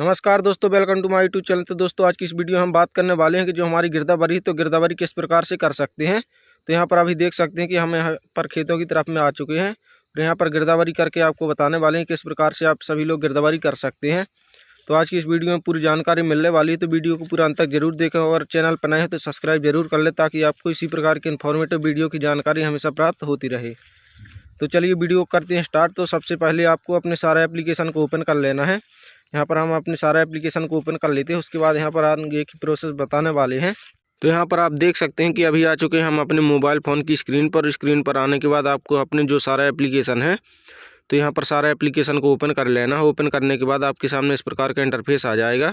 नमस्कार दोस्तों, welcome to my YouTube channel. तो दोस्तों आज की इस वीडियो में हम बात करने वाले हैं कि जो हमारी गिरदावरी है तो गिरदावरी किस प्रकार से कर सकते हैं। तो यहाँ पर अभी देख सकते हैं कि हम यहाँ पर खेतों की तरफ में आ चुके हैं और यहाँ पर गिरदावरी करके आपको बताने वाले हैं किस प्रकार से आप सभी लोग गिरदावरी कर सकते हैं। तो आज की इस वीडियो में पूरी जानकारी मिलने वाली है, तो वीडियो को पूरा अंत तक जरूर देखें और चैनल पर नए हैं तो सब्सक्राइब जरूर कर लें ताकि आपको इसी प्रकार की इन्फॉर्मेटिव वीडियो की जानकारी हमेशा प्राप्त होती रहे। तो चलिए वीडियो करते हैं स्टार्ट। तो सबसे पहले आपको अपने सारे एप्लीकेशन को ओपन कर लेना है। यहाँ पर हम अपने सारा एप्लीकेशन को ओपन कर लेते हैं। उसके बाद यहाँ पर आगे की प्रोसेस बताने वाले हैं। तो यहाँ पर आप देख सकते हैं कि अभी आ चुके हैं हम अपने मोबाइल फ़ोन की स्क्रीन पर। स्क्रीन पर आने के बाद आपको अपने जो सारा एप्लीकेशन है तो यहाँ पर सारा एप्लीकेशन को ओपन कर लेना है। ओपन करने के बाद आपके सामने इस प्रकार का इंटरफेस आ जाएगा।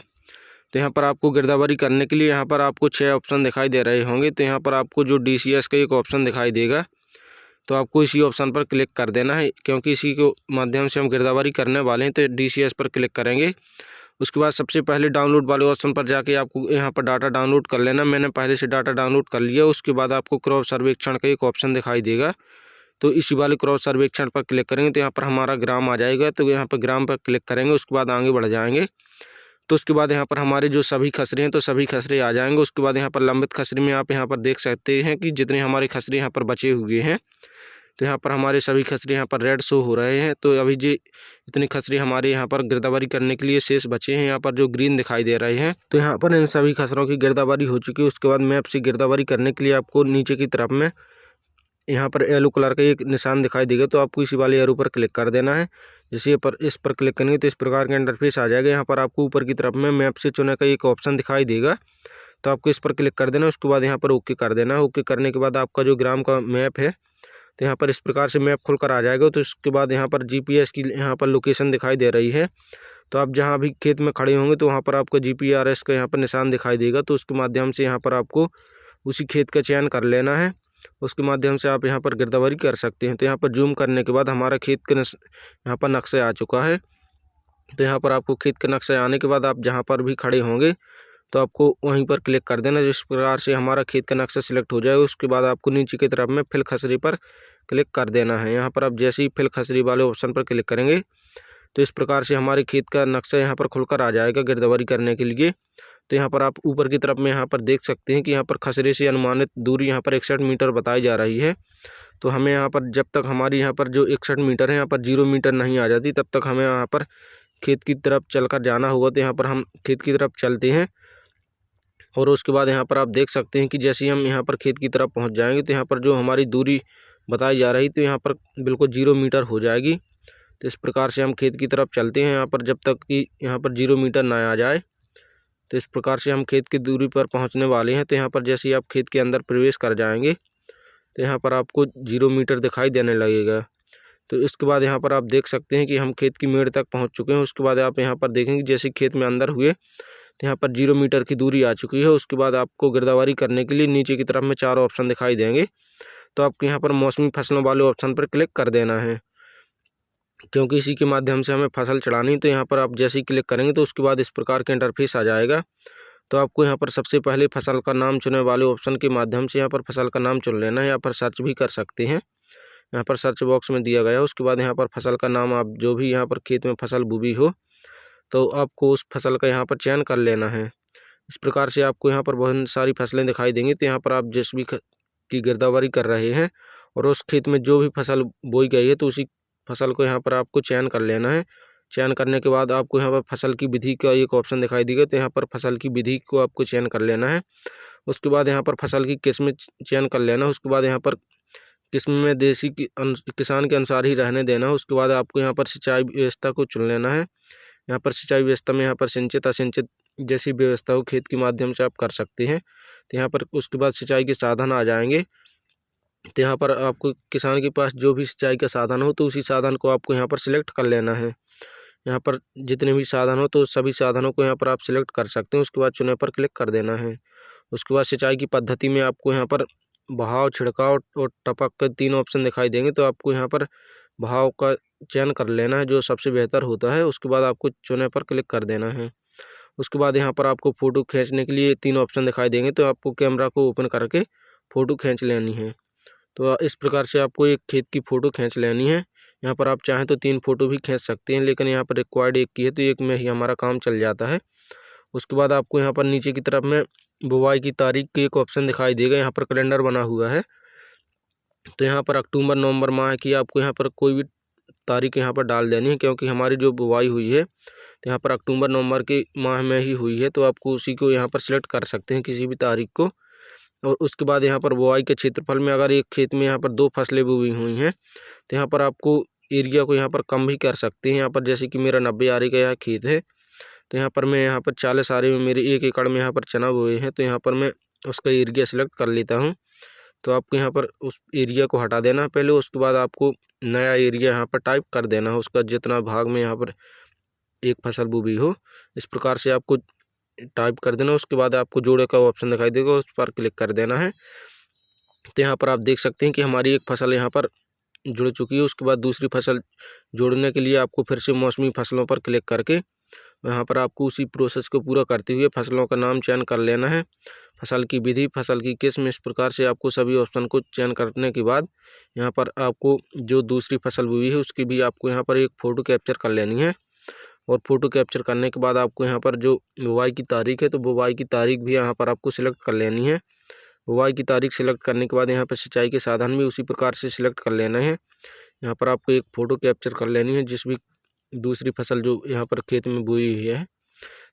तो यहाँ पर आपको गिरदावरी करने के लिए यहाँ पर आपको 6 ऑप्शन दिखाई दे रहे होंगे। तो यहाँ पर आपको जो DCS का एक ऑप्शन दिखाई देगा तो आपको इसी ऑप्शन पर क्लिक कर देना है, क्योंकि इसी के माध्यम से हम गिरदावरी करने वाले हैं। तो DCS पर क्लिक करेंगे। उसके बाद सबसे पहले डाउनलोड वाले ऑप्शन पर जाके आपको यहाँ पर डाटा डाउनलोड कर लेना। मैंने पहले से डाटा डाउनलोड कर लिया। उसके बाद आपको क्रॉप सर्वेक्षण का एक ऑप्शन दिखाई देगा, तो इसी वाले क्रॉप सर्वेक्षण पर क्लिक करेंगे तो यहाँ पर हमारा ग्राम आ जाएगा। तो यहाँ पर ग्राम पर क्लिक करेंगे। उसके बाद आगे बढ़ जाएंगे तो उसके बाद यहाँ पर हमारे जो सभी खसरे हैं तो सभी खसरे आ जाएंगे। उसके बाद यहाँ पर लंबित खसरे में आप यहाँ पर देख सकते हैं कि जितने हमारे खसरे यहाँ पर बचे हुए हैं तो यहाँ पर हमारे सभी खसरे यहाँ पर रेड शो हो रहे हैं। तो अभी जो इतने खसरे हमारे यहाँ पर गिरदावरी करने के लिए शेष बचे हैं यहाँ पर जो ग्रीन दिखाई दे रहे हैं, तो यहाँ पर इन सभी खसरों की गिरदावरी हो चुकी है। उसके बाद मैप से गिरदावरी करने के लिए आपको नीचे की तरफ में यहाँ पर येलो कलर का एक निशान दिखाई देगा, तो आपको इसी वाले एरो पर क्लिक कर देना है। जैसे इस पर क्लिक करेंगे तो इस प्रकार का इंटरफेस आ जाएगा। यहाँ पर आपको ऊपर की तरफ में मैप से चुने का एक ऑप्शन दिखाई देगा, तो आपको इस पर क्लिक कर देना। उसके बाद यहाँ पर ओके कर देना है। ओके करने के बाद आपका जो ग्राम का मैप है तो यहाँ पर इस प्रकार से मैप खुलकर आ जाएगा। तो इसके बाद यहाँ पर GPS की यहाँ पर लोकेशन दिखाई दे रही है। तो आप जहाँ भी खेत में खड़े होंगे तो वहाँ पर आपको GPRS का यहाँ पर निशान दिखाई देगा, तो उसके माध्यम से यहाँ पर आपको उसी खेत का चयन कर लेना है। उसके माध्यम से आप यहाँ पर गिरदावरी कर सकते हैं। तो यहाँ पर जूम करने के बाद हमारा खेत का यहाँ पर नक्शा आ चुका है। तो यहाँ पर आपको खेत के नक्शे आने के बाद आप जहाँ पर भी खड़े होंगे तो आपको वहीं पर क्लिक कर देना। जिस प्रकार से हमारा खेत का नक्शा सिलेक्ट हो जाए उसके बाद आपको नीचे की तरफ में फिल खसरे पर क्लिक कर देना है। यहाँ पर आप जैसे ही फिल खसरे वाले ऑप्शन पर क्लिक करेंगे तो इस प्रकार से हमारे खेत का नक्शा यहाँ पर खुलकर आ जाएगा गिरदावरी करने के लिए। तो यहाँ पर आप ऊपर की तरफ में यहाँ पर देख सकते हैं कि यहाँ पर खसरे से अनुमानित दूरी यहाँ पर 61 मीटर बताई जा रही है। तो हमें यहाँ पर जब तक हमारी यहाँ पर जो 61 मीटर है यहाँ पर 0 मीटर नहीं आ जाती तब तक हमें यहाँ पर खेत की तरफ चलकर जाना होगा। तो यहाँ पर हम खेत की तरफ चलते हैं और उसके बाद यहाँ पर आप देख सकते हैं कि जैसे ही हम यहाँ पर खेत की तरफ पहुँच जाएंगे तो यहाँ पर जो हमारी दूरी बताई जा रही तो यहाँ पर बिल्कुल 0 मीटर हो जाएगी। तो इस प्रकार से हम खेत की तरफ चलते हैं यहाँ पर जब तक कि यहाँ पर 0 मीटर ना आ जाए। तो इस प्रकार से हम खेत की दूरी पर पहुँचने वाले हैं। तो यहाँ पर जैसे ही आप खेत के अंदर प्रवेश कर जाएंगे तो यहाँ पर आपको 0 मीटर दिखाई देने लगेगा। तो इसके बाद यहाँ पर आप देख सकते हैं कि हम खेत की मेड़ तक पहुँच चुके हैं। उसके बाद आप यहाँ पर देखेंगे जैसे खेत में अंदर हुए तो यहाँ पर 0 मीटर की दूरी आ चुकी है। उसके बाद आपको गिरदावरी करने के लिए नीचे की तरफ में 4 ऑप्शन दिखाई देंगे, तो आपको यहाँ पर मौसमी फसलों वाले ऑप्शन पर क्लिक कर देना है, क्योंकि इसी के माध्यम से हमें फसल चढ़ानी। तो यहाँ पर आप जैसे ही क्लिक करेंगे तो उसके बाद इस प्रकार का इंटरफेस आ जाएगा। तो आपको यहाँ पर सबसे पहले फसल का नाम चुने वाले ऑप्शन के माध्यम से यहाँ पर फसल का नाम चुन लेना है। यहाँ पर सर्च भी कर सकते हैं, यहाँ पर सर्च बॉक्स में दिया गया है। उसके बाद यहाँ पर फसल का नाम आप जो भी यहाँ पर खेत में फसल बुबी हो तो आपको उस फसल का यहाँ पर चयन कर लेना है। इस प्रकार से आपको यहाँ पर बहुत सारी फसलें दिखाई देंगी। तो यहाँ पर आप जिस भी की गिरदावरी कर रहे हैं और उस खेत में जो भी फसल बोई गई है तो उसी फसल को यहाँ पर आपको चयन कर लेना है। चयन करने के बाद आपको यहाँ पर फसल की विधि का एक ऑप्शन दिखाई देगा, तो यहाँ पर फसल की विधि को आपको चयन कर लेना है। उसके बाद यहाँ पर फसल की किस्म चयन कर लेना। उसके बाद यहाँ पर किस्म में देसी किसान के अनुसार ही रहने देना है। उसके बाद आपको यहाँ पर सिंचाई व्यवस्था को चुन लेना है। यहाँ पर सिंचाई व्यवस्था में यहाँ पर सिंचित असिंचित जैसी व्यवस्था हो खेत के माध्यम से आप कर सकते हैं। तो यहाँ पर उसके बाद सिंचाई के साधन आ जाएंगे। तो यहाँ पर आपको किसान के पास जो भी सिंचाई का साधन हो तो उसी साधन को आपको यहाँ पर सिलेक्ट कर लेना है। यहाँ पर जितने भी साधन हो तो सभी साधनों को यहाँ पर आप सिलेक्ट कर सकते हैं। उसके बाद चुने पर क्लिक कर देना है। उसके बाद सिंचाई की पद्धति में आपको यहाँ पर बहाव, छिड़काव और टपक के 3 ऑप्शन दिखाई देंगे, तो आपको यहाँ पर बहाव का चयन कर लेना है जो सबसे बेहतर होता है। उसके बाद आपको चुने पर क्लिक कर देना है। उसके बाद यहाँ पर आपको फ़ोटो खींचने के लिए 3 ऑप्शन दिखाई देंगे, तो आपको कैमरा को ओपन करके फ़ोटो खींच लेनी है। तो इस प्रकार से आपको एक खेत की फ़ोटो खींच लेनी है। यहाँ पर आप चाहें तो 3 फ़ोटो भी खींच सकते हैं, लेकिन यहाँ पर रिक्वायर्ड एक की है, तो एक में ही हमारा काम चल जाता है। उसके बाद आपको यहाँ पर नीचे की तरफ में बुवाई की तारीख की एक ऑप्शन दिखाई देगा। यहाँ पर कैलेंडर बना हुआ है, तो यहाँ पर अक्टूबर नवंबर माह की आपको यहाँ पर कोई भी तारीख यहाँ पर डाल देनी है, क्योंकि हमारी जो बुवाई हुई है तो यहाँ पर अक्टूबर नवंबर के माह में ही हुई है, तो आपको उसी को यहाँ पर सिलेक्ट कर सकते हैं, किसी भी तारीख को। और उसके बाद यहाँ पर बुवाई के क्षेत्रफल में अगर एक खेत में यहाँ पर 2 फसलें बोई हुई हैं तो यहाँ पर आपको एरिया को यहाँ पर कम भी कर सकते हैं। यहाँ पर जैसे कि मेरा 90 आरे का यह खेत है, तो यहाँ पर मैं यहाँ पर 40 आरे में मेरे 1 एकड़ में यहाँ पर चना बोए हैं, तो यहाँ पर मैं उसका एरिया सेलेक्ट कर लेता हूँ। तो आपको यहाँ पर उस एरिया को हटा देना है पहले, उसके बाद आपको नया एरिया यहाँ पर टाइप कर देना है, उसका जितना भाग में यहाँ पर एक फसल बोई हो, इस प्रकार से आपको टाइप कर देना। उसके बाद आपको जोड़े का ऑप्शन दिखाई देगा, उस पर क्लिक कर देना है। तो यहाँ पर आप देख सकते हैं कि हमारी एक फसल यहाँ पर जुड़ चुकी है। उसके बाद दूसरी फसल जोड़ने के लिए आपको फिर से मौसमी फसलों पर क्लिक करके यहाँ पर आपको उसी प्रोसेस को पूरा करते हुए फसलों का नाम चयन कर लेना है, फसल की विधि, फसल की किस्म, इस प्रकार से आपको सभी ऑप्शन को चयन करने के बाद यहाँ पर आपको जो दूसरी फसल बोई है उसकी भी आपको यहाँ पर एक फ़ोटो कैप्चर कर लेनी है। और फ़ोटो कैप्चर करने के बाद आपको यहाँ पर जो बुवाई की तारीख है, तो बुवाई की तारीख भी यहाँ पर आपको सिलेक्ट कर लेनी है। बुवाई की तारीख सिलेक्ट करने के बाद यहाँ पर सिंचाई के साधन भी उसी प्रकार से सिलेक्ट कर लेना है। यहाँ पर आपको एक फ़ोटो कैप्चर कर लेनी है जिस भी दूसरी फसल जो यहाँ पर खेत में बोई हुई है।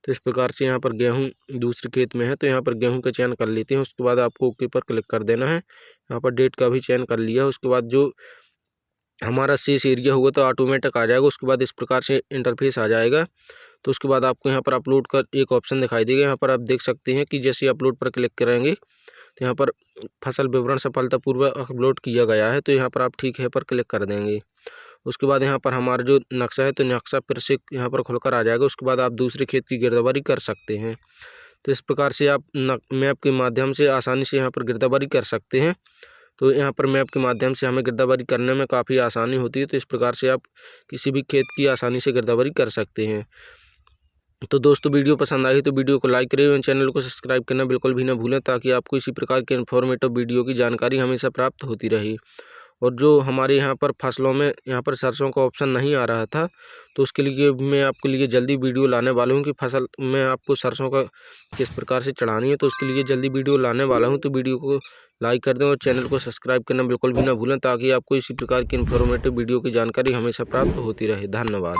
तो इस प्रकार से यहाँ पर गेहूँ दूसरे खेत में है, तो यहाँ पर गेहूँ का चयन कर लेते हैं। उसके बाद आपको ओके पर क्लिक कर देना है। यहाँ पर डेट का भी चयन कर लिया। उसके बाद जो हमारा शेष एरिया होगा तो ऑटोमेटिक आ जाएगा। उसके बाद इस प्रकार से इंटरफेस आ जाएगा। तो उसके बाद आपको यहाँ पर अपलोड का एक ऑप्शन दिखाई देगा। यहाँ पर आप देख सकते हैं कि जैसे अपलोड पर क्लिक करेंगे तो यहाँ पर फसल विवरण सफलतापूर्वक अपलोड किया गया है, तो यहाँ पर आप ठीक है पर क्लिक कर देंगे। उसके बाद यहाँ पर हमारा जो नक्शा है तो नक्शा फिर से यहाँ पर खुलकर आ जाएगा। उसके बाद आप दूसरे खेत की गिरदावरी कर सकते हैं। तो इस प्रकार से आप मैप के माध्यम से आसानी से यहाँ पर गिरदावरी कर सकते हैं। तो यहाँ पर मैप के माध्यम से हमें गिरदावरी करने में काफ़ी आसानी होती है। तो इस प्रकार से आप किसी भी खेत की आसानी से गिरदावरी कर सकते हैं। तो दोस्तों वीडियो पसंद आई तो वीडियो को लाइक करें और चैनल को सब्सक्राइब करना बिल्कुल भी ना भूलें, ताकि आपको इसी प्रकार के इन्फॉर्मेटिव वीडियो की जानकारी हमेशा प्राप्त होती रहे। और जो हमारे यहाँ पर फसलों में यहाँ पर सरसों का ऑप्शन नहीं आ रहा था, तो उसके लिए मैं आपके लिए जल्दी वीडियो लाने वाला हूँ कि फसल में आपको सरसों का किस प्रकार से चढ़ानी है। तो उसके लिए जल्दी वीडियो लाने वाला हूँ, तो वीडियो को लाइक कर दें और चैनल को सब्सक्राइब करना बिल्कुल भी ना भूलें, ताकि आपको इसी प्रकार की इन्फॉर्मेटिव वीडियो की जानकारी हमेशा प्राप्त होती रहे। धन्यवाद।